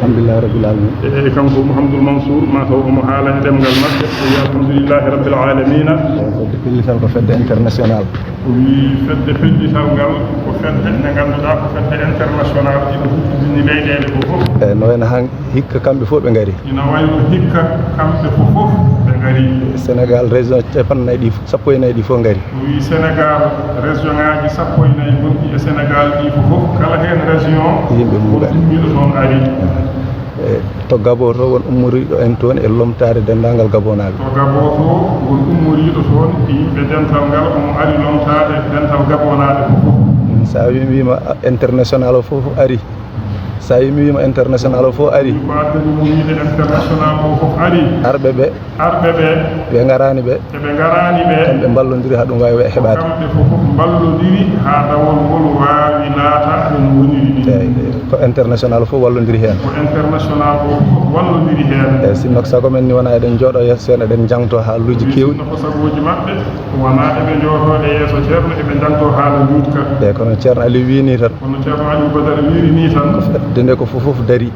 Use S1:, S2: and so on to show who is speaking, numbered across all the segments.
S1: alhamdulillahi rabbil alamin
S2: e kanko Mouhamadoul Mansour ma taw omo haala e ɗemgal makko o wi alhamdulillahi rabbil alamina
S1: fedde pellital ko fedde international
S2: o wi fedde pellital ngal ko fedde nde ngannduɗaa ko fedde international ina huttidini leyɗeele fof fof
S1: no wayno han hikka kamɓe fof ɓe ngari
S2: ina wayno hikka kamɓe fof fof ɓe ngari
S1: Sénégal région capannayyi ɗi sappo e nayyi ɗi fof ngari
S2: o wi Sénégal région ŋaji sappo e nayyi gonɗi e Sénégal ɗi fof fof kala heen région
S1: yimɓe mum ngari
S2: ummiɗo toon ari
S1: to Gabon to won ummoriɗo en toon e lomtade dendagal gabonaɓe
S2: to Gabon to won ummoriɗo toon e yimɓe dental ngal omo ari lomtade dental gabonaɓe fof fof
S1: sa wima international o fof ari sa wima international o fof ari
S2: wadde mo wiide international o fof ari
S1: arɓe ɓe ɓe garani ɓe kamɓe ballodiri ha ɗum wawi heɓade
S2: kamɓe fof fof ballodiri ha dawol ngol wawi laata ɗum woniri ɗi
S1: ko international fof wallodiri hen
S2: ko international o fof wallodiri hen
S1: eyyi sinno ko sago men ni wona eɗen jooɗo yesso sen eɗen jangto haaluji kewɗi
S2: ko sagoji mabɓe wona eɓe jooɗode yesso ceerno eɓe jangto haala juutka
S1: eyyi kono ceerno Aliou wini tan
S2: kono ceerno Aliou Badara wirini tan
S1: fedde nde ko fof dari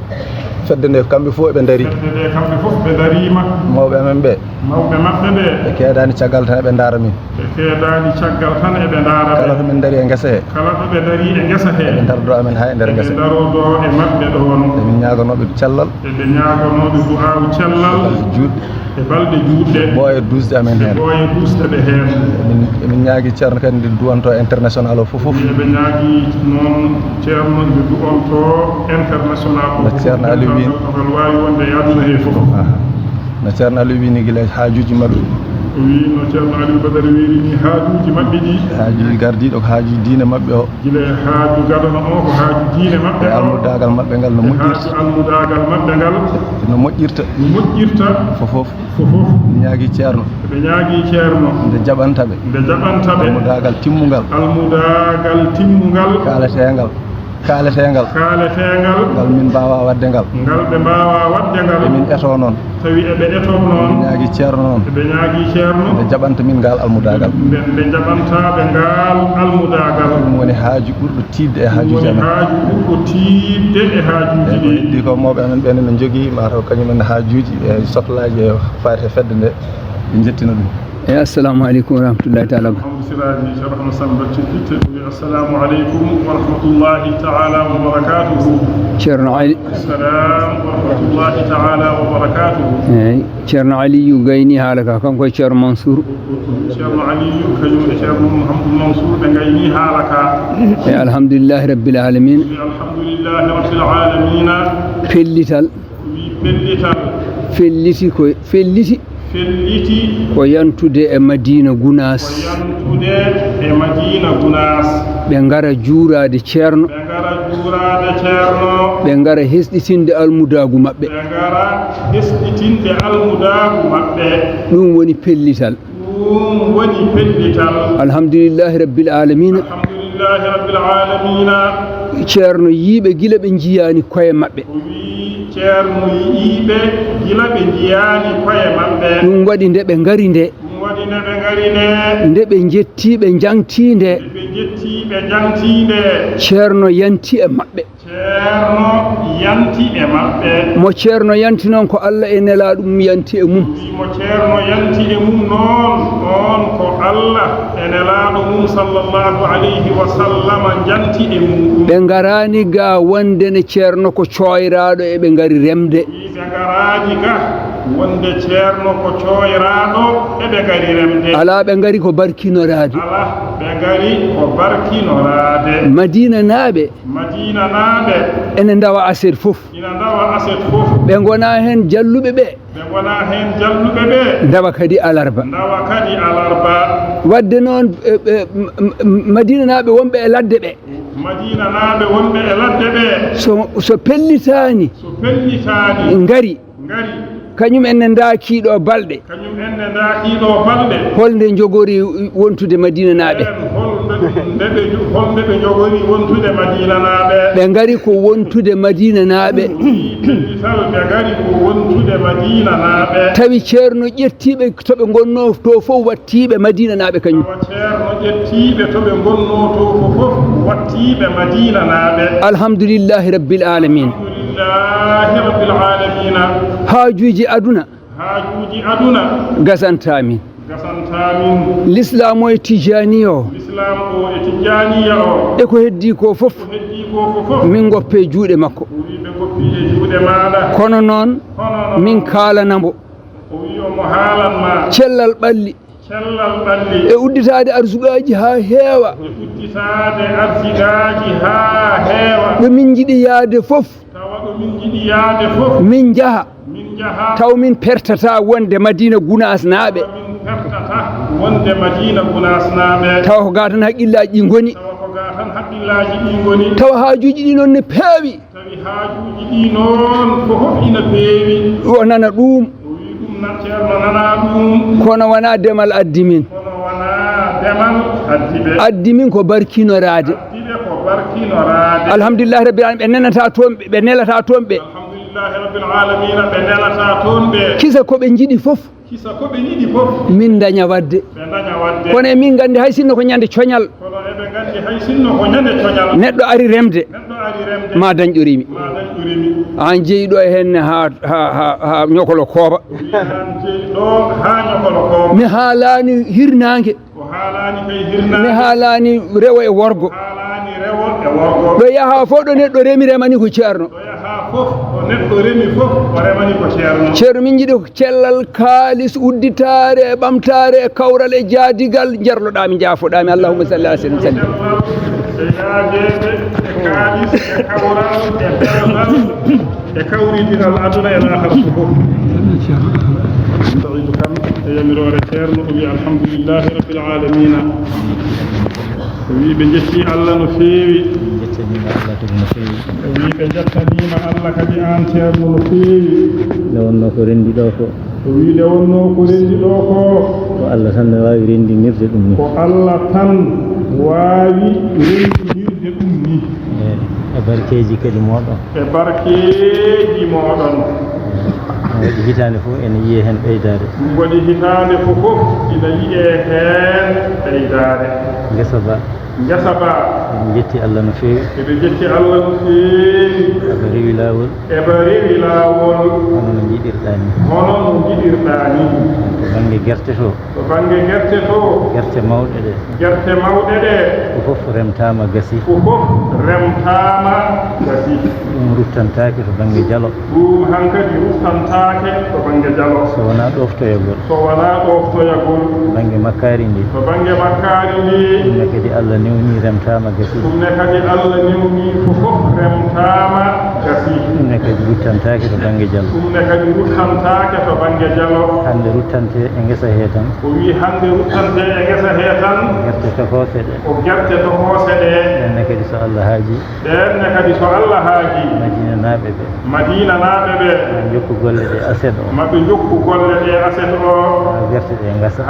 S1: fedde nde kamɓe fof eɓe dari
S2: fedde nde kamɓe fof ɓe darima
S1: mawɓe men ɓe
S2: mawɓe maɓɓe ɓe
S1: ɓe keedani caggal tan eɓe daara min
S2: ɓe keedani caggal tan eɓe daara
S1: kala to min dari e guesa he
S2: kala to ɓe dari e guesa he
S1: eɓe dardo amen ha e nder guesa
S2: ɓe darodo e maɓɓe ɗon
S1: emin ñagonoɓe cellal
S2: eɓe ñagonoɓe du'awu cellal
S1: juutɗe
S2: e balɗe juutɗe
S1: ɓooye dusde amen hen
S2: ɓooye dusde ɓe hen
S1: emin ñaagui ceerno kadi nde duwanto international o fof fof
S2: eɓe ñaagui noon ceerno nde du'onto international o
S1: ceerno Aliou wini
S2: ogal wawi wonde e aduna he fof
S1: no ceerno Aliou wini guila haajuji mabɓe
S2: o wi no ceerno Aliou Badara wirini haajuji mabɓe ɗi
S1: haajuji gardiɗo ko haaju diine mabɓe o
S2: gila haaju gadano o ko haaju diine mabɓe
S1: e almudagal mabɓe ngal no moƴƴirta
S2: almudagal mabɓe ngal
S1: no moƴƴirta fof ñaagui ceerno
S2: ɓe ñaagui ceerno
S1: nde jaɓantaɓe almudagal timmugal kaaletegal ngal min mbawa wadde ngal
S2: ɓe mbawa wadde ngal
S1: emin eto noon
S2: tawi eɓe eto noon
S1: ñaagui ceerno noon
S2: ɓe ñaagui ceerno
S1: nde jaɓanta min ngal almudagal
S2: nde jaɓantaɓe ngal almudagal
S1: ɗum woni haaju ɓurɗo tidde e haajuji amen
S2: haaju ɓurɗo tidde e haajuji ɗi
S1: heddi ko mawɓe amen ɓenne no jogui mataw kañumen haajuji e sohlaji e fate fedde nde ɓe jettina ɗum
S3: assalamu aleykum wa rahmatullahi taala
S2: siraji ceerno Samba Tillitte assalamu aleykum wa rahmatullahi taala wa barakatuhu
S3: ceerno Ali
S2: assalam wa rahmatullahi taala wa barakatuhu
S3: eyyi ceerno Aliou gayni haala ka kanko e ceerno Mansour
S2: ceerno Aliou kañum e ceerno Mouhamadoul Mansour ɓe gayni haala ka
S3: e alhamdulillahi rabbil alamin
S2: alhamdulillahi rabbil alamina
S3: pellital felliti ko yantude e Madina Gounas ɓe ngara juurade ceerno ɓe ngara hesɗitinde almudagu maɓɓe ɗum woni pellital alhamdulillahi rabbil alamina ceerno yiiɓe gila ɓe jiyani koye maɓɓe
S2: ceerno yiiɓe gila ɓe jiyani koye maɓɓe
S3: ɗum waɗi nde ɓe ngari nde nde ɓe jettiɓe jangtinde ceerno yanti e maɓɓe mo ceerno yanti noon ko Allah e nelaɗo mum yanti e mum
S2: mo ceerno yanti e mum noon on ko Allah e nelaɗo mum sallallahu alayhi wa sallam janti e mum
S3: ɓe garani ga wonde ne ceerno ko coyraɗo e ɓe ngari remde
S2: ɓe garani ga wonde ceerno ko coyraɗo e ɓe ngari remde
S3: ala ɓe ngari ko barkinorade Madina naaɓe ene dawa aset fof ɓe gona hen jalluɓe ɓe dawa kadi alarba wadde noon Madina naaɓe wonɓe e ladde ɓe so pellitani ngari kañum enne daakiɗo balɗe holde jogori wontude Madina naaɓe ɓe ngari ko wontude Madina naaɓe tawi ceerno ƴettiɓe toɓe gonno to fof wattiɓe Madina naaɓe kañum alhamdulillahi rabbil alamin
S2: لله رب العالمين
S3: haajuji aduna
S2: haajuji aduna
S3: gasantamin
S2: gasantamin
S3: l'islam o e tijani o
S2: l'islam o e tijaniya o
S3: e ko heddi ko fof
S2: heddi ko fof
S3: min goppe juuɗe makko
S2: wiɓe goppi e juuɗe maɗa
S3: kono noon min kaalanamo
S2: o wi omo haalanma
S3: cellal ɓalli
S2: cellal ɓalli
S3: e udditade arsugaji ha heewa
S2: e udditade arsigaji ha heewa
S3: ɗo min jiiɗi yaade fof
S2: tawa ɗo min jiiɗi yaade fof
S3: min jaha
S2: min jaha
S3: taw min pertata wonde madina gunas naaɓe
S2: min pertata wonde madina gunas naaɓe
S3: tawa ko ga tan haqqillaji ɗi goni
S2: tawa ko ga tan haqqillaji ɗi goni
S3: tawa haajuji ɗi noon ne peewi
S2: tawi haajuji ɗi noon fof ina peewi
S3: o nana ɗum
S2: o wi ɗum ceerno nana ɗum
S3: kono wona demal addi min
S2: kono wona demal addi ɓe
S3: addi min ko barkinorade
S2: addiɓe ko barkinorade
S3: alhamdulillahi rabbil alamin ɓe nenata toon ɓe nelata toon ɓe
S2: alhamdulillahi rabbil alamina ɓe nelata toon ɓe
S3: kisa koɓe jiiɗi fof
S2: kisa koɓe yiɗi fof
S3: min daña wadde
S2: ɓe daña wadde
S3: kono e min gandi hay sinno ko ñande coñal
S2: kono eɓe gandi hay sinno ko ñande coñal
S3: neɗɗo ari remde
S2: neɗɗo ari remde
S3: ma dañƴorimi
S2: ma dañƴorimi
S3: an jeeyiɗo e henne ha ñokolo kooba
S2: an jeeyiɗo ha ñokolo kooba
S3: mi haalani hirnangue
S2: ko haalani kay hirnade
S3: mi haalani rewo e worgo
S2: haalani rewo e worgo
S3: ɗo yaha fof ɗo neɗɗo remi remani ko ceerno
S2: ɗo yaha fof ɗo neɗɗo remi fof o remani ko ceerno
S3: ceerno min jiiɗi cellal kaalis udditare e ɓamtare e kawral e jaadigal jarloɗami jaafoɗami allahumma salli ala sayyidina sallim
S2: e yaadede e kaalis e kawral e dewgal e kawridiral aduna e lahara ko fof saïdou kam e yamirore ceerno o wi alhamdulillahi rabbil alamina o wi ɓe jetti allah no feewi o wi ɓe jettanima allah kadi an ceerno no feewi
S4: nde wonno ko rendi ɗo ko
S2: o wi nde wonno ko rendi ɗo ko
S4: ko allah tan ne wawi rendinirde ɗum ni
S2: ko allah tan wawi rendinirde ɗum ni
S4: e barkeji kadi moɗon
S2: e barkeji moɗon
S4: waɗi hitande fof ene yiye hen ɓeydade
S2: waɗi hitande fof ina yiye hen ɓeydade ngesa ba
S4: en jetti allah no feewi
S2: eɓe jetti allah no feewi
S4: eɓe rewi lawol
S2: eɓe rewi lawol
S4: hono no jiɗirɗa ni
S2: hono no jiɗirɗa ni
S4: to banggue guerte to
S2: gerte mawɗe ɗe
S4: ko fof remtama gasi ɗum ruttantake to banggue dialo
S2: ɗum hankkadi ruttantake to banggue dialo
S4: so wona ɗoftoyagol
S2: to
S4: banggue makkari ndi ɗumne kadi allah newni remtama gasi
S2: ɗumne kadi allah newni fof remtama gasi
S4: ɗumne kadi ruttantake to banggue dialo hande ruttante e guesa he tan
S2: o wi hande ruttante e guesa he tan
S4: gerte tohose ɗe
S2: ko gerte tohose ɗe
S4: ɗenne kadi so allah haaji
S2: madina naaɓe ɓe
S4: maɓe jokku golle ɗe aset o
S2: maɓe jokku golle ɗe aset o
S4: ha gerte ɗe gasa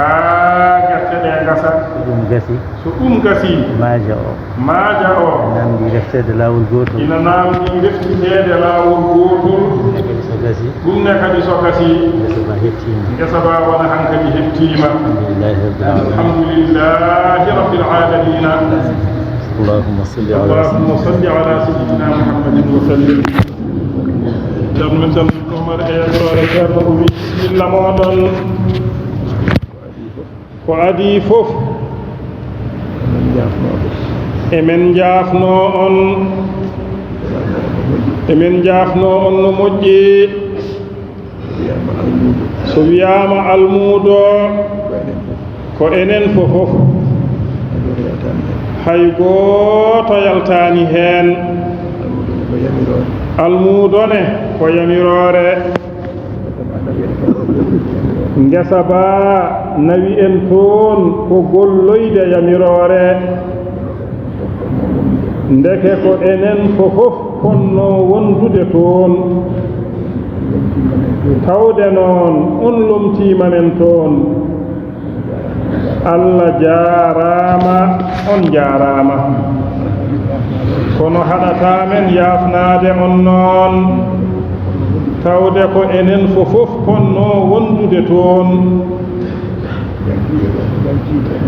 S4: so ɗum gasi maaja o namdi reftede lawol gotol
S2: ɗumne kadi so gasi
S4: gesa ba hettima
S2: gesa ba wona hankadi hettima alhamdulillahi rabbil alamina
S4: اللهم صل
S2: على سيدنا محمد وسلم جرم عمر ايامرore ceerno o wi illa moɗon ko adi fof emen jaafno on no moƴƴi so wiyama almuudo ko enen fof hay gooto yaltani hen almuudone ko yamirore ngesa ba nawi en toon ko golloyde yamirore ndeke ko enen fof fonno wondude toon tawde noon on lomtimanen toon Allah jaarama on jaarama kono haɗata men yafnade on noon tawde ko enen fof konno wondude toon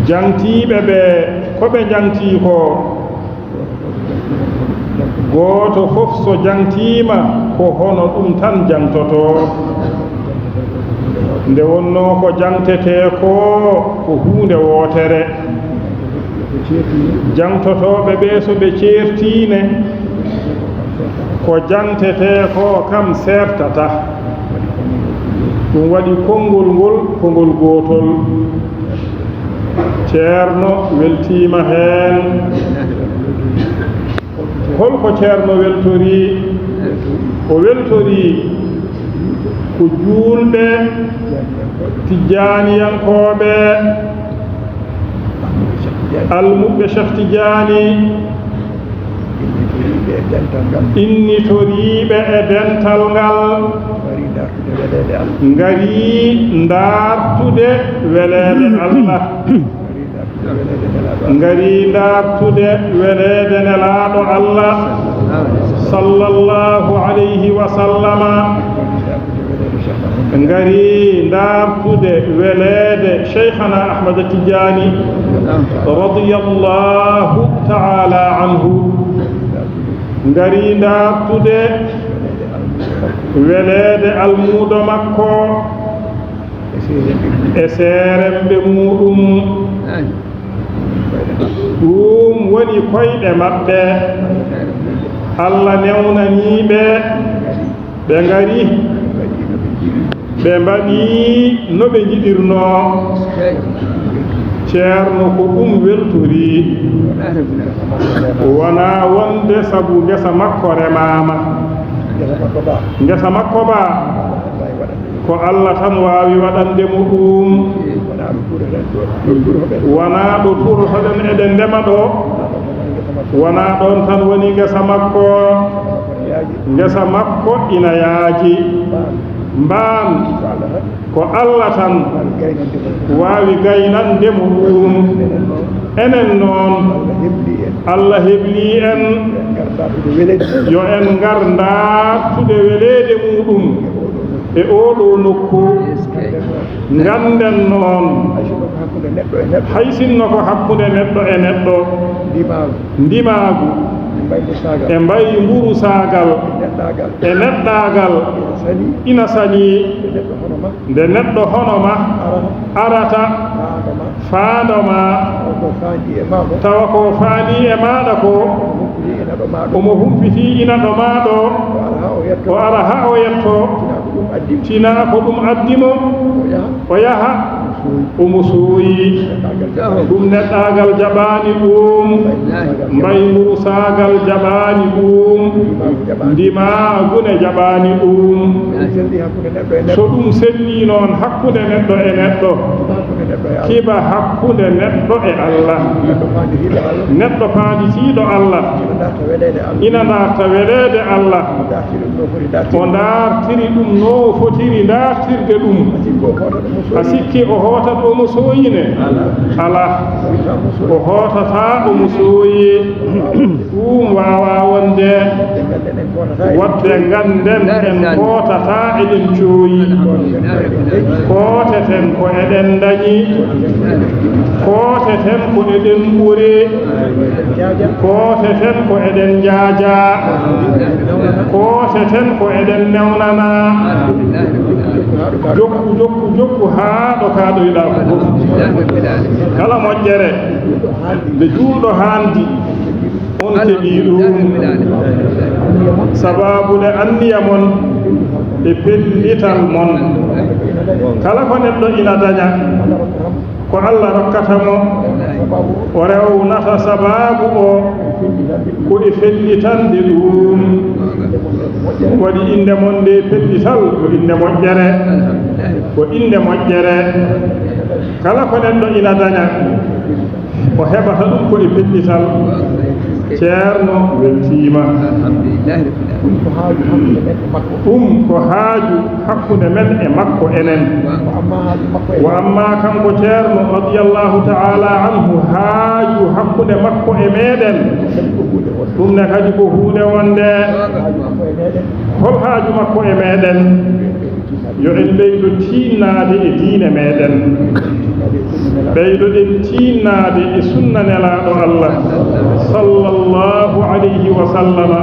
S2: jangtiɓe ɓe koɓe jangti ko goto fof so jangtima ko hono ɗum tan jangtoto nde wonno ko jangtete ko hunde wotere jangtotoɓe ɓe so ɓe ceertine ko jangtete ko kam sertata ɗum waɗi konngol ngol kongol gotol ceerno weltima hen holko ceerno weltori o weltori ko julɓe tijaniyankoɓe almuɓɓe Cheikh Tidiani innitoriɓe e dental ngal ngari dartude welede Allah ngari dartude welede nelaɗo Allah sallallahu alayhi wa sallama ngari dartude welede Cheikhana Ahmad Tidiani radiyallahu ta'ala anhu ngari dartude welede almudo makko e serembe muɗum ɗum woni koyɗe maɓɓe Allah newnaniɓe ɓe ngari ɓe mbaɗi no ɓe jiɗirno ceerno ko ɗum weltori wona wonde sabu ngesa makko remama ngesa makko ba ko Allah tan wawi waɗande mo ɗum wona ɗo turotoɗen eɗen ndema ɗo wona ɗon tan woni ngesa makko ina yaaji mbaan ko Allah tan wawi gaynande mo ɗum enen noon Allah hebli en yo en ngar dartude welede muɗum e oɗo nokku ganden noon hay sinno ko hakkude neɗɗo e neɗɗo ndimaagu e mbayi mburu sagal e neɗɗagal ina sani nde neɗɗo honoma arata faandoma tawa ko faandi e maɗa ko omo humpiti ina ɗo maɗo o ara ha o yetto tina ko ɗum addimo o yaha omo sooyi ɗum neɗɗagal jaɓani ɗum mbaymuru sagal jaɓani ɗum ndimagune jaɓani ɗum so ɗum selli noon hakkude neɗɗo e neɗɗo kiba hakkude neɗɗo e Allah neɗɗo faanditiiɗo Allah ina darta welede Allah o dartiri ɗum no fotiri dartirde ɗum a sikki o hotat omo sooyine ala o hotata omo sooyi ɗum wawa wonde wadde ganden en kotata eɗen cooyi koteten ko eɗen dañi koteten ko eɗen ɓuri koteten ko eɗen jaaja koteten ko eɗen newnana jokku haa ɗo kaɗoyɗa ko fof kala moƴƴere nde juuɗo haandi on keɓi ɗum sababu nde anniya mon e pellital mon kala ko neɗɗo ina daña ko Allah rokkata mo o rewnata sababu o ko e fellitande ɗum waɗi inde mon nde pellital ko inde moƴƴere ko inde moƴƴere kala ko neɗɗo ina daña o heɓata ɗum ko e pellital ceerno weltima ɗum ko haaju hakkude men e makko enen wa amma kanko ceerno radiyallahu ta'ala anhu haaju hakkude makko e meɗen ɗum ne kadi ko huunde wonde hol haaju makko e meɗen yo en ɓeydo tinnade e diine meɗen ɓeydoɗen tinnade e sunna nelaɗo Allah sallallahu alayhi wa sallama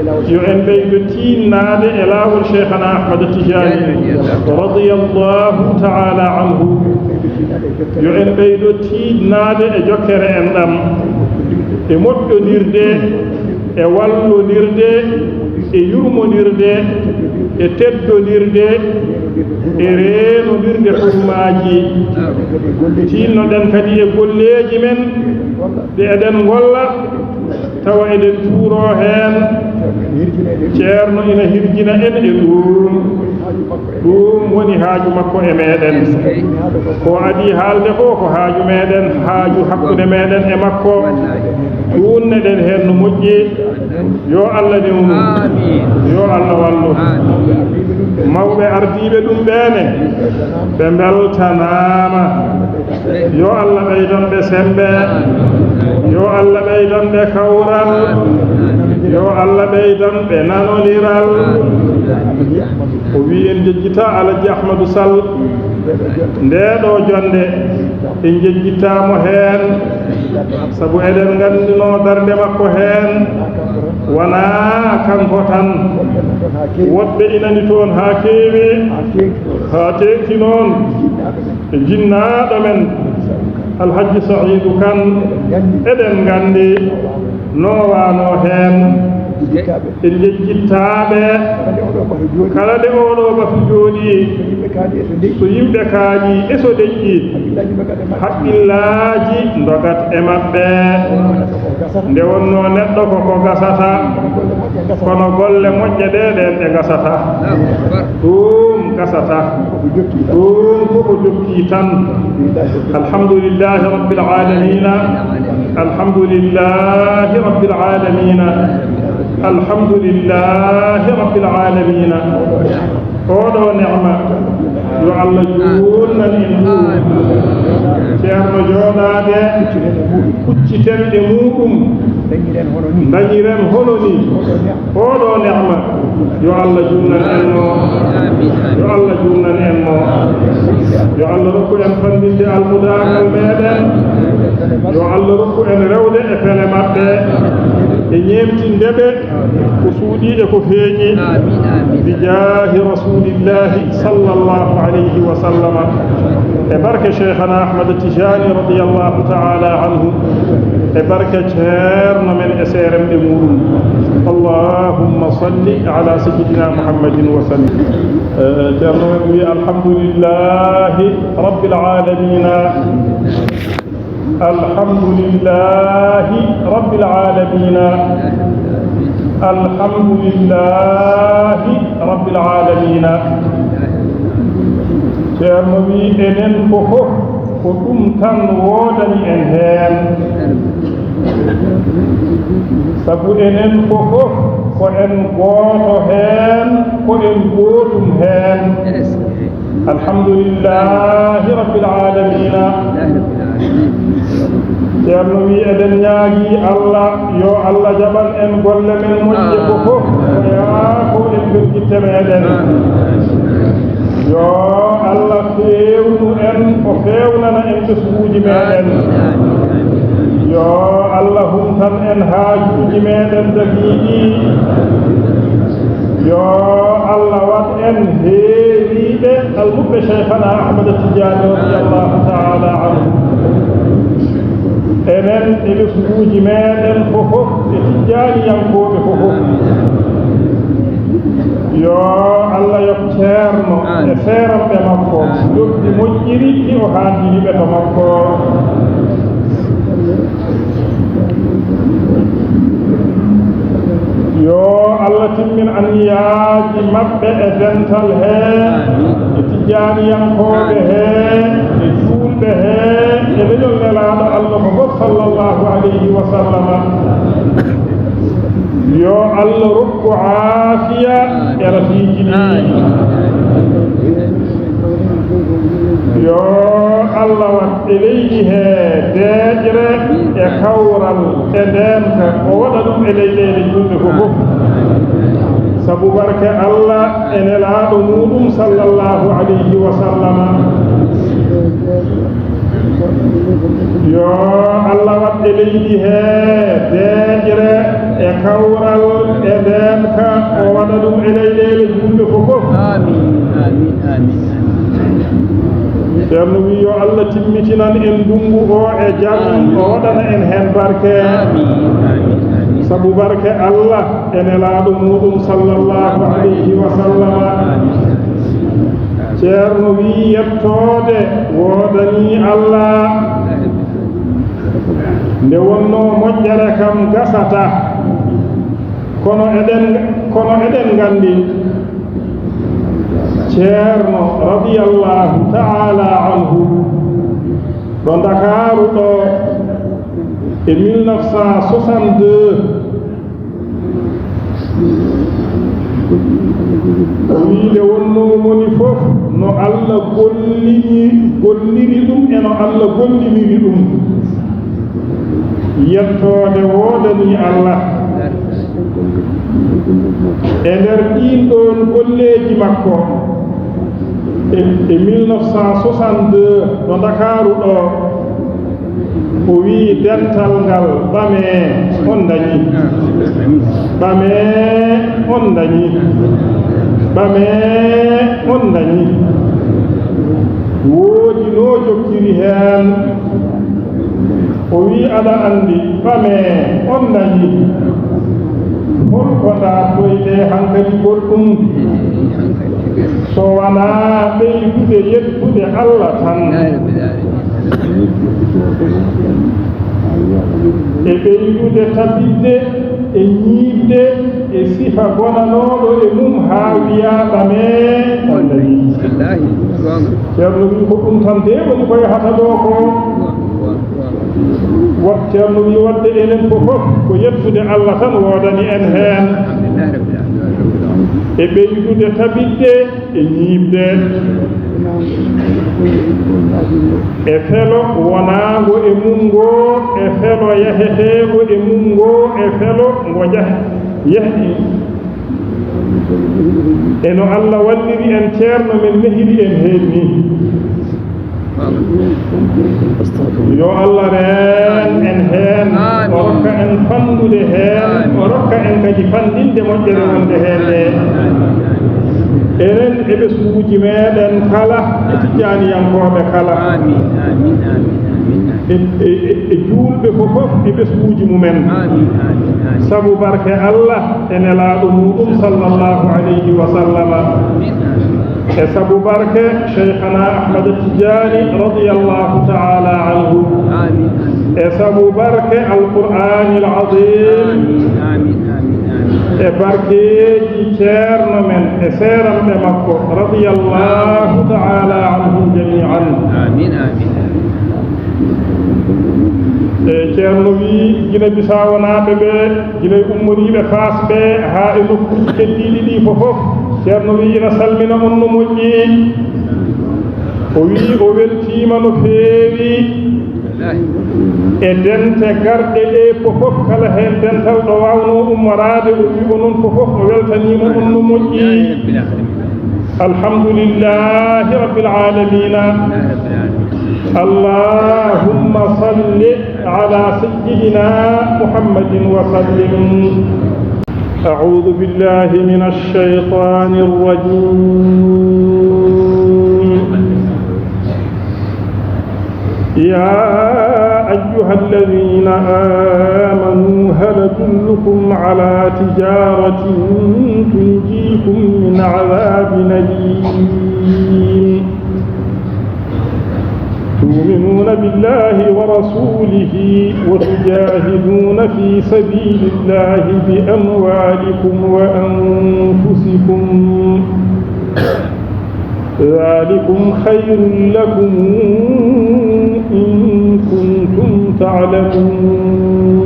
S2: يعن بيدتين نادي إله شيخنا أحمد التجاني رضي الله تعالى عنه يعن بيدتين نادي جكر أندم يمد نيرده يوالو نيرده يرمو نيرده يتدو نيرده يرينو نيرده حرماجي تينو دن كدي يقوليجي من دي أدن والله tawa eden tuuro hen ceerno ina hirjina en e ɗum woni haaju makko e meɗen ko adi haalde ko haaju meɗen haaju hakkude meɗen e makko ɗunneɗen hen no moƴƴi yo Allah newnu yo Allah wallu mawɓe ardiɓe ɗum ɓeene ɓe beltanama yo Allah ɓeydon ɓe sembe yo Allah ɓeydon ɓe kawral yo Allah ɓeydon ɓe nanoniral o wi en jejjita Alaji Ahmadou Sall ndeɗo jonde en jejjitamo hen sabu eɗen gandino darde makko hen wona kanko tan woɓɓe inani toon ha keewi ha teeki noon e jinnaɗo men Alhaji Saïdou Kane eɗen gandi no wano hen en jejjittaɓe kala nde oɗo batu jooɗi so yimɓe kaaƴi e so deƴƴi haqqillaji dogat e maɓɓe nde wonno neɗɗo koko gasata kono golle moƴƴe ɗe ɗen ɗe gasata ɗum gasata ɗum koko jokki tan alhamdulillahi rabbil alamina alhamdulillahi rabbil alamina alhamdulillahi rabbil alamina oɗo ni'ma yo Allah juulnan en ɗum ceerno jooɗaade kuccitenɗe muɗum dañiren hono ni oɗo ni'ma yo Allah juulnan en mo yo Allah juulnan en mo yo Allah rokku en fandinde almudagal meɗen yo Allah rokku en rewde e fele maɓɓe e ñemtindeɓe ko suuɗi e ko feeñi bijahi rasulillahi sallallahu alayhi wa sallam e barke cheikhana Ahmad Tijani radiyallahu ta'ala anhu e barke ceerno men e seeremɓe muɗum allahumma salli ala sayyidina muhammadin wa sallim ceerno men wi alhamdulillahi rabbil alamina الحمد لله رب العالمين الحمد لله رب العالمين ceerno wi enen fof ko ɗum tan woodani en heen sabu enen fof ko en gooto heen ko en gootum heen alhamdulillahi rabbil alamina ceerno wi eɗen ñaagi Allah yo Allah jaɓan en golle men moƴƴe fof ko yaako en bergitte meɗen yo Allah fewnu en o fewnana en ɓesguuji meɗen yo Allah humtan en haajuuji meɗen dagiiɗi yo Allah wat en heeriɓe almuɓɓe cheikhana Ahmad Tidiane radiyallahu ta'ala anhu enen e ɓesguuji meɗen fof e tijjaniyankoɓe fof yo Allah yok ceerno e seeranɓe makko jogdi moƴƴiri ɗi o haandiriɓe to makko yo Allah timmin anniyaaji maɓɓe e dental hee e tijjaniyankoɓe hee e juulɓe hee e leñol nelaaɗo Allah ko fof sallallahu alayhi wa sallam yo Allah rokku aafiya e rafiiji ɗi yo Allah wat e leydi hee deeƴre e kawral e ndeenka o waɗa ɗum e leyɗeele julɓe fof sabu barke Allah e nelaaɗo muɗum sallallahu alayhi wa sallam yo Allah waɗɗe leydi he deeƴre e kawral e ndemka o waɗa ɗum e leyɗele julɓe fof ceerno wi yo Allah timmitinan en ndungu o e jam o waɗana en hen barke sabu barke Allah e nelaaɗo muɗum sallallahu alayhi wa sallam ceerno wi yettode woodani Allah nde wonno moƴƴere kam gasata kono eɗen gandi ceerno radiyallahu ta'ala anhu ɗo Dakaru ɗo e 1962 o wiide wonno woni fof no Allah golliri ɗum e no Allah golliniri ɗum yettode woodani Allah e nder ɗin ɗon golleji makko e 1962 ɗo Dakaru ɗo o wi dental ngal ɓame on dañi ɓame on dañi ɓame on dañi woodi no jokkiri hen o wi aɗa andi ɓame on dañi holko ndartoyɗe hankadi goɗɗum so wona ɓeydude yettude Allah tan e ɓeydude tabidde e ñiibde e sifa gonanoɗo e mum haa wiyaɓame on dañi ceerno wi ko ɗum tan de woni ko yahata ɗo ko ceerno wi wadde enen fof ko yettude Allah tan woodani en heen e ɓeydude tabidde e ñiibde e felo wonaango e mungo e felo yaheteego e mungo e felo ngo yahdi e no Allah walliri en ceerno men mehiri en heen ni yo Allah reen en heen o rokka en fandude heen o rokka en kadi fandinde moƴƴere wonde heen nde enen e ɓesguuji meɗen kala e tijjaniyankoɓe kala e juulɓe fof e ɓesguuji mumen sabu barke Allah e nelaaɗo muɗum sallallahu alayhi wa sallama e sabu barke cheikhana Ahmad Tijani radiyallahu ta'ala anhu e sabu barke alqur'ani al-azim e barkeeji ceerno men e seeranɓe makko radiyallahu ta'ala anhum jami'an e ceerno wi gila bisawanaaɓe ɓe gila ummoriiɓe Faas ɓe haa e nokkuuji keddiiɗi ɗi fof ceerno wi ina salmina on no moƴƴi o wi o weltiima no feewi e dente garɗe ɗe fof kala heen dental ɗo wawno ummoraade o wi onon fof o weltaniima on no moƴƴi alhamdulillahi rabbil alamina اللهم صل على سيدنا محمد وسلم أعوذ بالله من الشيطان الرجيم يا أيها الذين آمنوا هل أدلكم على تجارة تنجيكم من عذاب أليم تؤمنون بالله ورسوله وتجاهدون في سبيل الله بأموالكم وأنفسكم ذلكم خير لكم إن كنتم تعلمون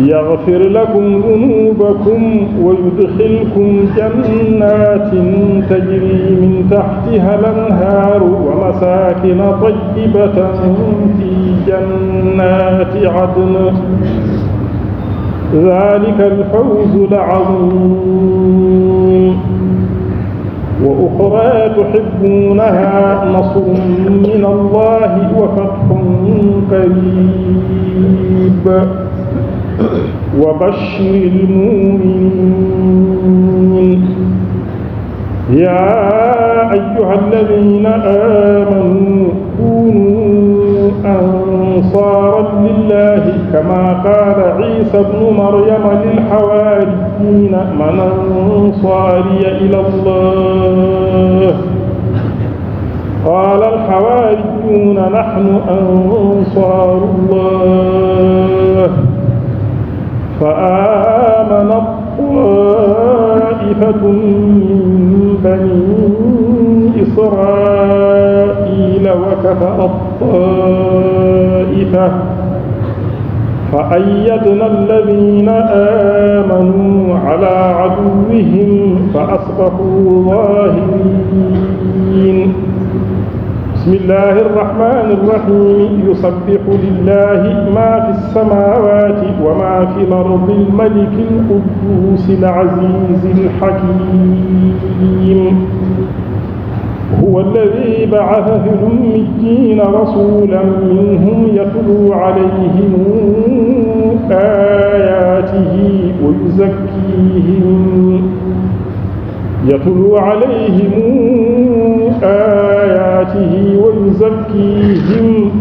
S2: يغفر لكم ذنوبكم ويدخلكم جنات تجري من تحتها الأنهار ومساكن طيبة في جنات عدن ذلك الفوز العظيم وأخرى تحبونها نصر من الله وفتح قريب وبشر المؤمنين يا أيها الذين آمنوا كونوا أنصارا لله كما قال عيسى ابن مريم للحواريين من أنصاري إلى الله قال الحواريون نحن أنصار الله فآمنت طائفة من بني إسرائيل وكفرت طائفة فأيدنا الذين آمنوا على عدوهم فأصبحوا ظاهرين بسم الله الرحمن الرحيم يسبح لله ما في السماوات وما في الأرض الملك القدوس العزيز الحكيم هو الذي بعث في الأميين رسولا منهم يتلو عليهم آياته ويزكيهم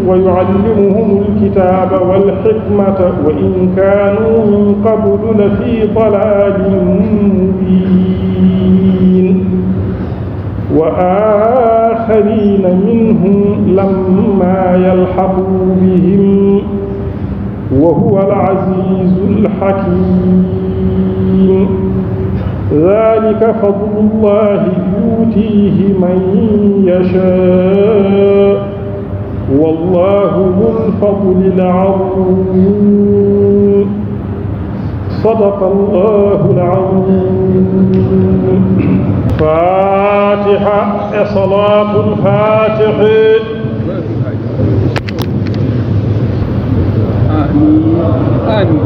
S2: ويعلمهم الكتاب والحكمة وإن كانوا من قبل لفي ضلال مبين وآخرين منهم لما يلحقوا بهم وهو العزيز الحكيم ذلك فضل الله يؤتيه من يشاء والله ذو الفضل العظيم صدق الله العظيم فاتحة صلاة الفاتح
S3: آمين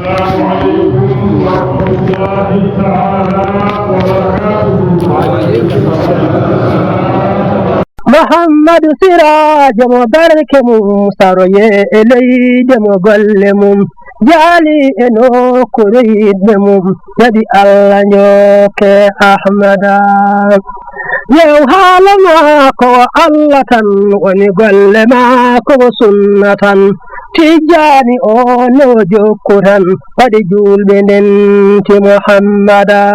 S2: السلام عليكم ورحمة الله تعالى وبركاته
S5: محمد سراج مبارك سروي إلي دم قلمم جالي إنو كريد مم يدي الله نيوك أحمدا يو حالما كو الله تن ونقل ما كو سنة تجاني أو نوجو كران ودي جول بنت محمدا